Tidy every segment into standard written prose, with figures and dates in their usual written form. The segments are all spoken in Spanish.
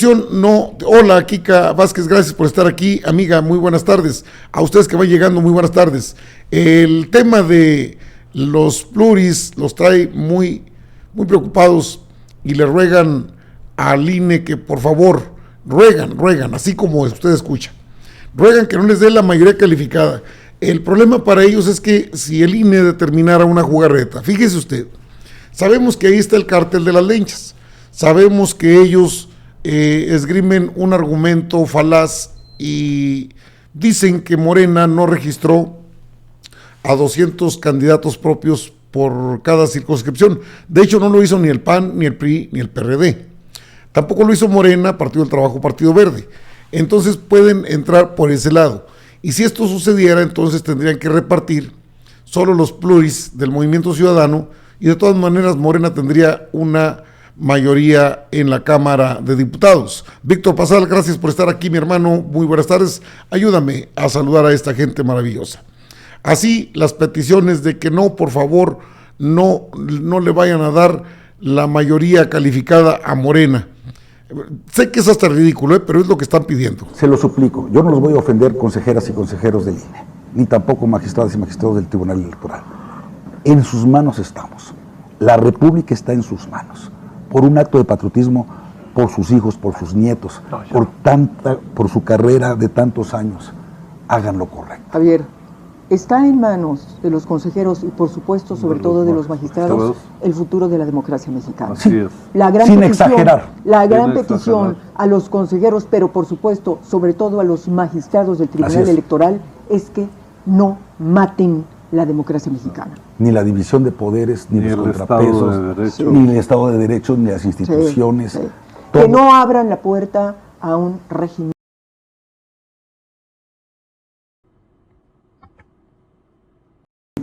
No, hola Kika Vázquez, gracias por estar aquí, amiga, muy buenas tardes. A ustedes que van llegando, muy buenas tardes. El tema de los pluris los trae muy preocupados y le ruegan al INE que por favor, ruegan, así como usted escucha, ruegan que no les dé la mayoría calificada. El problema para ellos es que si el INE determinara una jugarreta, fíjese usted, sabemos que ahí está el cártel de las lenchas, sabemos que ellos esgrimen un argumento falaz y dicen que Morena no registró a 200 candidatos propios por cada circunscripción. De hecho, no lo hizo ni el PAN, ni el PRI, ni el PRD. Tampoco lo hizo Morena, Partido del Trabajo, Partido Verde. Entonces pueden entrar por ese lado. Y si esto sucediera, entonces tendrían que repartir solo los pluris del Movimiento Ciudadano y de todas maneras Morena tendría una mayoría en la Cámara de Diputados. Víctor Pasal, gracias por estar aquí, mi hermano, muy buenas tardes. Ayúdame a saludar a esta gente maravillosa. Así, las peticiones de que no, por favor, no le vayan a dar la mayoría calificada a Morena. Sé que es hasta ridículo, pero es lo que están pidiendo. Se lo suplico, yo no los voy a ofender, consejeras y consejeros del INE, ni tampoco magistradas y magistrados del Tribunal Electoral. En sus manos estamos. La República está en sus manos. Por un acto de patriotismo, por sus hijos, por sus nietos, por su carrera de tantos años, hagan lo correcto. Javier, está en manos de los consejeros y por supuesto, sobre todo de los magistrados, el futuro de la democracia mexicana. Sí, la gran sin petición, exagerar. La gran petición a los consejeros, pero por supuesto, sobre todo a los magistrados del Tribunal Electoral, es que no maten la democracia mexicana. Ni la división de poderes, ni los contrapesos, ni el Estado de Derecho, ni las instituciones. Que no abran la puerta a un régimen.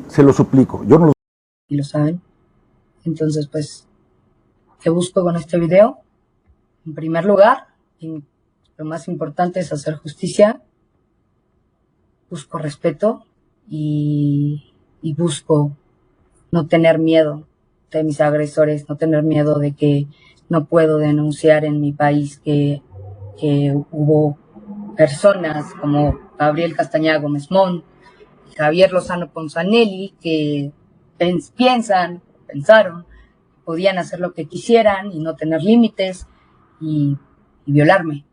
Se lo suplico, yo no lo... Y lo saben. Entonces, pues, ¿qué busco con este video? En primer lugar, y lo más importante es hacer justicia. Busco respeto y busco no tener miedo de mis agresores, no tener miedo de que no puedo denunciar en mi país que hubo personas como Gabriel Castañeda Gómez Montt, Javier Lozano Ponzanelli, que pensaron, podían hacer lo que quisieran y no tener límites y violarme.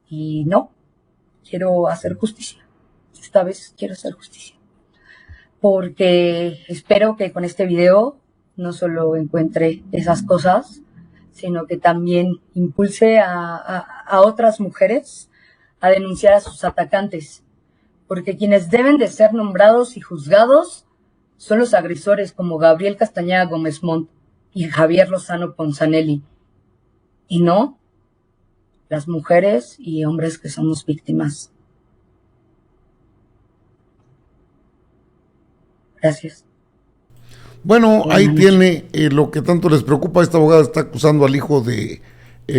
Y no, quiero hacer justicia. Esta vez quiero hacer justicia. Porque espero que con este video no solo encuentre esas cosas, sino que también impulse a otras mujeres a denunciar a sus atacantes. Porque quienes deben de ser nombrados y juzgados son los agresores como Gabriel Castañeda Gómez Montt y Javier Lozano Ponzanelli, y no las mujeres y hombres que somos víctimas. Gracias. Bueno, ahí tiene lo que tanto les preocupa. Esta abogada está acusando al hijo de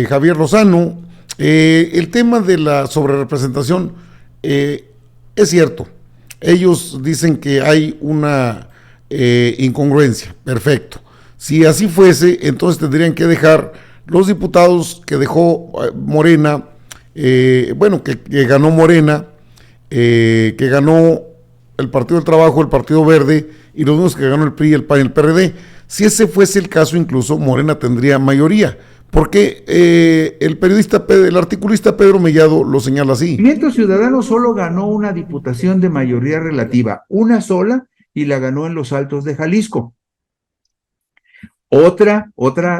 Javier Lozano. El tema de la sobrerepresentación es cierto. Ellos dicen que hay una incongruencia. Perfecto. Si así fuese, entonces tendrían que dejar los diputados que dejó Morena, que ganó Morena, que ganó el Partido del Trabajo, el Partido Verde y los mismos que ganó el PRI, el PAN y el PRD. Si ese fuese el caso, incluso Morena tendría mayoría, porque el articulista Pedro Mellado lo señala así. Movimiento Ciudadano solo ganó una diputación de mayoría relativa, una sola, y la ganó en los Altos de Jalisco. Otra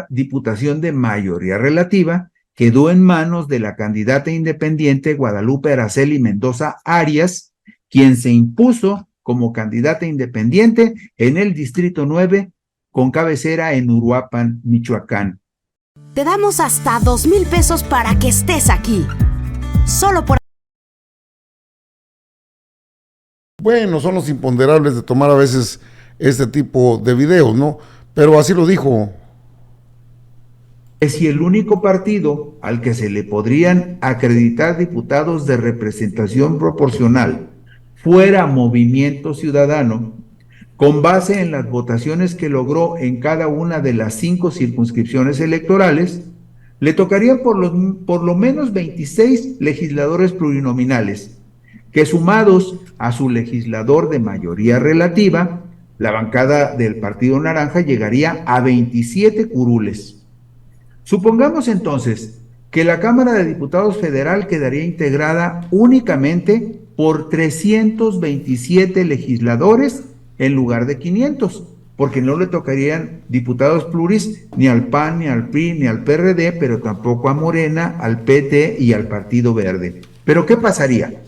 diputación de mayoría relativa quedó en manos de la candidata independiente Guadalupe Araceli Mendoza Arias, quien se impuso como candidata independiente en el Distrito 9 con cabecera en Uruapan, Michoacán. Te damos hasta 2,000 pesos para que estés aquí. Solo por... Bueno, son los imponderables de tomar a veces este tipo de videos, ¿no? Pero así lo dijo. Si el único partido al que se le podrían acreditar diputados de representación proporcional fuera Movimiento Ciudadano, con base en las votaciones que logró en cada una de las 5 circunscripciones electorales, le tocarían por lo menos 26 legisladores plurinominales, que sumados a su legislador de mayoría relativa, la bancada del Partido Naranja llegaría a 27 curules. Supongamos entonces que la Cámara de Diputados Federal quedaría integrada únicamente por 327 legisladores en lugar de 500, porque no le tocarían diputados pluris ni al PAN, ni al PRI, ni al PRD, pero tampoco a Morena, al PT y al Partido Verde. ¿Pero qué pasaría?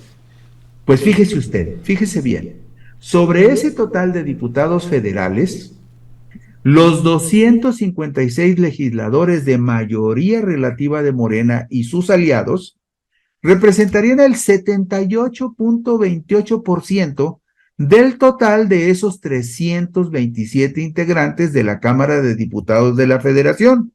Pues fíjese bien, sobre ese total de diputados federales, los 256 legisladores de mayoría relativa de Morena y sus aliados representarían el 78.28% del total de esos 327 integrantes de la Cámara de Diputados de la Federación,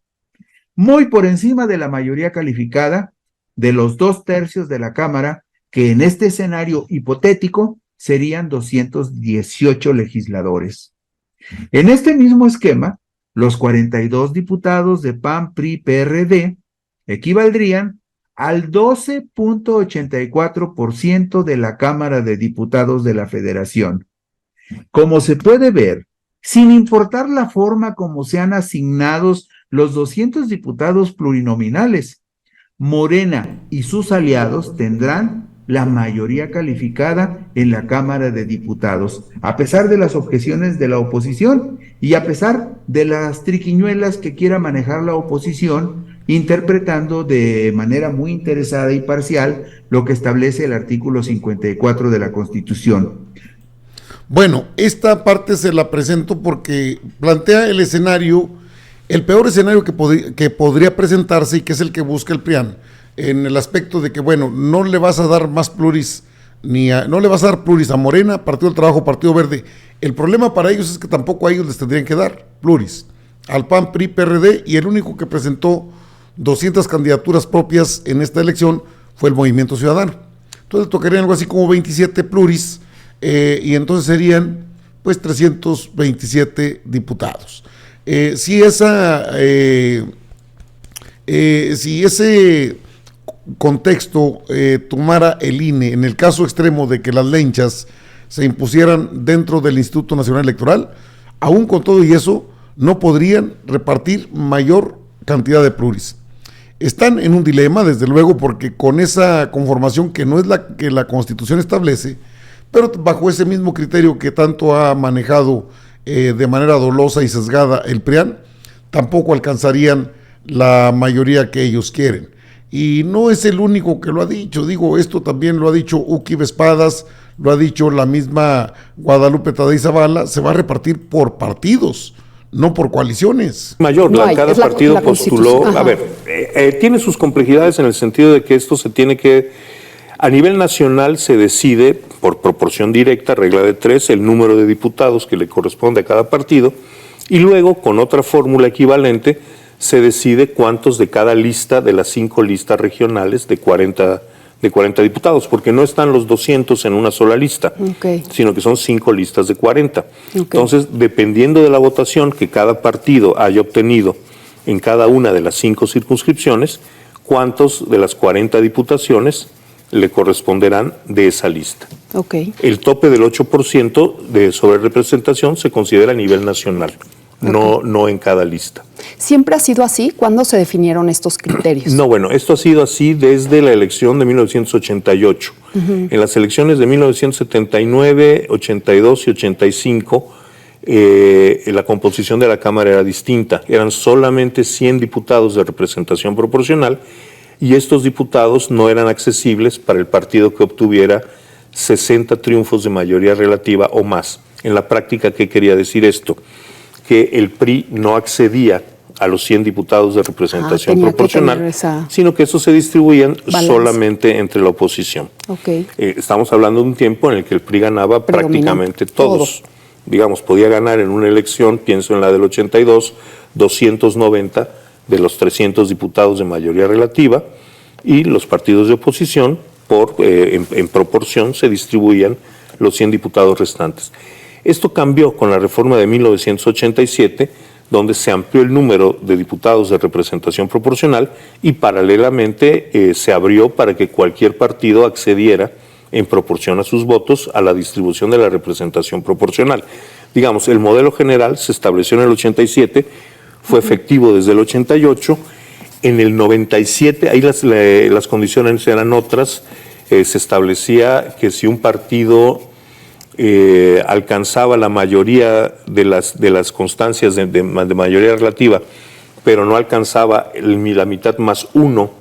muy por encima de la mayoría calificada de los 2/3 de la Cámara, que en este escenario hipotético serían 218 legisladores. En este mismo esquema, los 42 diputados de PAN, PRI, PRD equivaldrían al 12.84% de la Cámara de Diputados de la Federación. Como se puede ver, sin importar la forma como sean asignados los 200 diputados plurinominales, Morena y sus aliados tendrán la mayoría calificada en la Cámara de Diputados, a pesar de las objeciones de la oposición y a pesar de las triquiñuelas que quiera manejar la oposición, interpretando de manera muy interesada y parcial lo que establece el artículo 54 de la Constitución. Bueno, esta parte se la presento porque plantea el escenario, el peor escenario que podría presentarse y que es el que busca el PRIAN, en el aspecto de que, bueno, no le vas a dar más pluris, no le vas a dar pluris a Morena, Partido del Trabajo, Partido Verde. El problema para ellos es que tampoco a ellos les tendrían que dar pluris, al PAN, PRI, PRD, y el único que presentó 200 candidaturas propias en esta elección fue el Movimiento Ciudadano. Entonces tocarían algo así como 27 pluris, y entonces serían pues 327 diputados. Si ese contexto tomara el INE, en el caso extremo de que las lenchas se impusieran dentro del Instituto Nacional Electoral, aún con todo y eso, no podrían repartir mayor cantidad de pluris. Están en un dilema, desde luego, porque con esa conformación que no es la que la Constitución establece, pero bajo ese mismo criterio que tanto ha manejado de manera dolosa y sesgada el PRIAN, tampoco alcanzarían la mayoría que ellos quieren. Y no es el único que lo ha dicho, digo, esto también lo ha dicho Uki Vespadas, lo ha dicho la misma Guadalupe Tadei Zavala, se va a repartir por partidos, no por coaliciones. Mayor, cada partido postuló, a ver, tiene sus complejidades en el sentido de que esto se tiene que, a nivel nacional se decide por proporción directa, regla de 3, el número de diputados que le corresponde a cada partido, y luego con otra fórmula equivalente se decide cuántos de cada lista de las 5 listas regionales de 40 diputados, porque no están los 200 en una sola lista, sino que son 5 listas de 40. Entonces, dependiendo de la votación que cada partido haya obtenido en cada una de las 5 circunscripciones, cuántos de las 40 diputaciones le corresponderán de esa lista. El tope del 8% de sobrerepresentación se considera a nivel nacional. No en cada lista. ¿Siempre ha sido así? ¿Cuándo se definieron estos criterios? No, bueno, esto ha sido así desde la elección de 1988. En las elecciones de 1979, 82 y 85, la composición de la Cámara era distinta. Eran solamente 100 diputados de representación proporcional y estos diputados no eran accesibles para el partido que obtuviera 60 triunfos de mayoría relativa o más. En la práctica, ¿qué quería decir esto? Que el PRI no accedía a los 100 diputados de representación proporcional, sino que esos se distribuían solamente entre la oposición. Estamos hablando de un tiempo en el que el PRI ganaba prácticamente todos. Digamos, podía ganar en una elección, pienso en la del 82, 290 de los 300 diputados de mayoría relativa, y los partidos de oposición, en proporción, se distribuían los 100 diputados restantes. Esto cambió con la reforma de 1987, donde se amplió el número de diputados de representación proporcional y paralelamente se abrió para que cualquier partido accediera en proporción a sus votos a la distribución de la representación proporcional. Digamos, el modelo general se estableció en el 87, fue efectivo desde el 88, en el 97, ahí las condiciones eran otras, se establecía que si un partido alcanzaba la mayoría de las constancias de mayoría relativa, pero no alcanzaba la mitad más uno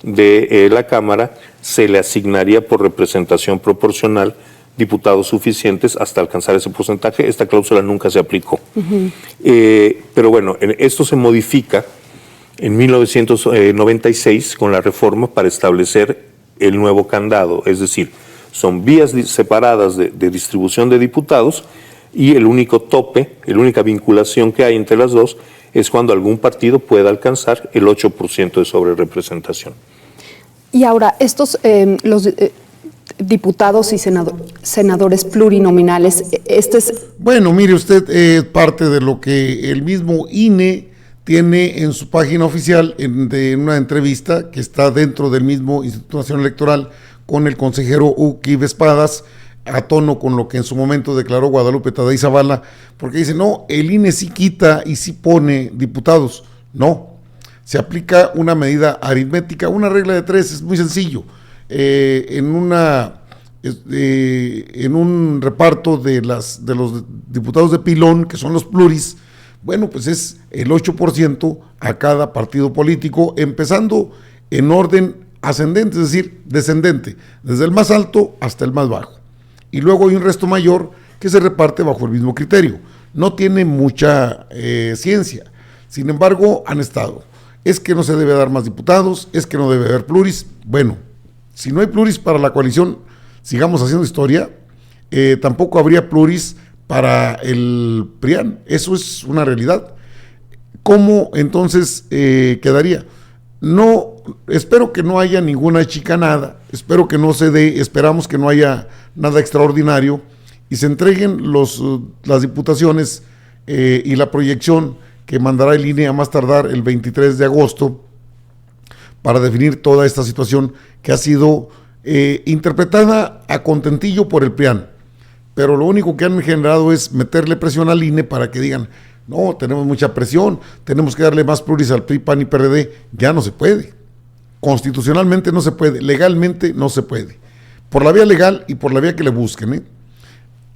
de la Cámara, se le asignaría por representación proporcional diputados suficientes hasta alcanzar ese porcentaje. Esta cláusula nunca se aplicó. Pero bueno, esto se modifica en 1996 con la reforma para establecer el nuevo candado, es decir, son vías separadas de distribución de diputados y el único tope, la única vinculación que hay entre las dos es cuando algún partido pueda alcanzar el 8% de sobrerepresentación. Y ahora, estos, los diputados y senadores plurinominales, Bueno, mire usted, parte de lo que el mismo INE tiene en su página oficial, en una entrevista que está dentro del mismo Instituto Nacional Electoral con el consejero Uki Vespadas, a tono con lo que en su momento declaró Guadalupe Tadei Zavala, porque dice, no, el INE sí quita y sí pone diputados. No, se aplica una medida aritmética, una regla de 3, es muy sencillo. En un reparto de los diputados de pilón, que son los pluris, bueno, pues es el 8% a cada partido político, empezando en orden ascendente, es decir, descendente, desde el más alto hasta el más bajo. Y luego hay un resto mayor que se reparte bajo el mismo criterio. No tiene mucha ciencia. Sin embargo, han estado. Es que no se debe dar más diputados, es que no debe haber pluris. Bueno, si no hay pluris para la coalición, sigamos haciendo historia, tampoco habría pluris para el PRIAN. Eso es una realidad. ¿Cómo entonces quedaría? No, espero que no haya ninguna chicanada, espero que no se dé, esperamos que no haya nada extraordinario y se entreguen las diputaciones y la proyección que mandará el INE a más tardar el 23 de agosto para definir toda esta situación que ha sido interpretada a contentillo por el PRIAN, pero lo único que han generado es meterle presión al INE para que digan, no, tenemos mucha presión, tenemos que darle más pluris al PRI, PAN y PRD. Ya no se puede, constitucionalmente no se puede, legalmente no se puede, por la vía legal y por la vía que le busquen,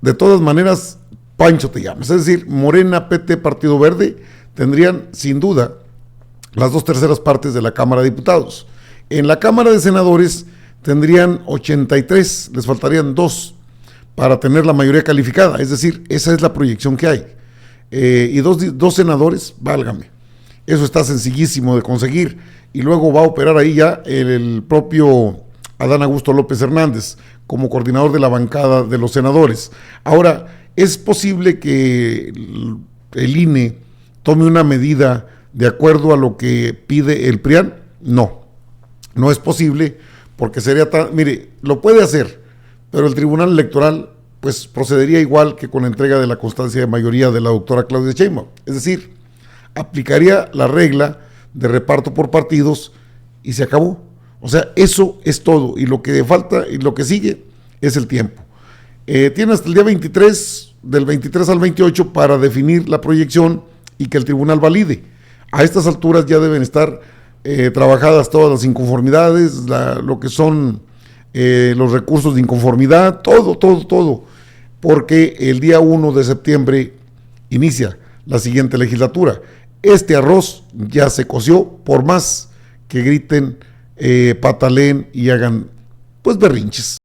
De todas maneras, Pancho te llamas, es decir, Morena, PT, Partido Verde tendrían sin duda las 2/3 partes de la Cámara de Diputados. En la Cámara de Senadores tendrían 83, les faltarían 2 para tener la mayoría calificada, es decir, esa es la proyección que hay. Y dos senadores, válgame, eso está sencillísimo de conseguir, y luego va a operar ahí ya el propio Adán Augusto López Hernández como coordinador de la bancada de los senadores. Ahora, ¿es posible que el INE tome una medida de acuerdo a lo que pide el PRIAN? No, no es posible, porque sería mire, lo puede hacer, pero el Tribunal Electoral pues procedería igual que con la entrega de la constancia de mayoría de la doctora Claudia Sheinbaum, es decir, aplicaría la regla de reparto por partidos y se acabó. O sea, eso es todo, y lo que falta y lo que sigue es el tiempo. Tiene hasta el día 23, del 23 al 28 para definir la proyección y que el tribunal valide. A estas alturas ya deben estar trabajadas todas las inconformidades, lo que son los recursos de inconformidad, todo, porque el día 1 de septiembre inicia la siguiente legislatura. Este arroz ya se coció, por más que griten, pataleen y hagan pues berrinches.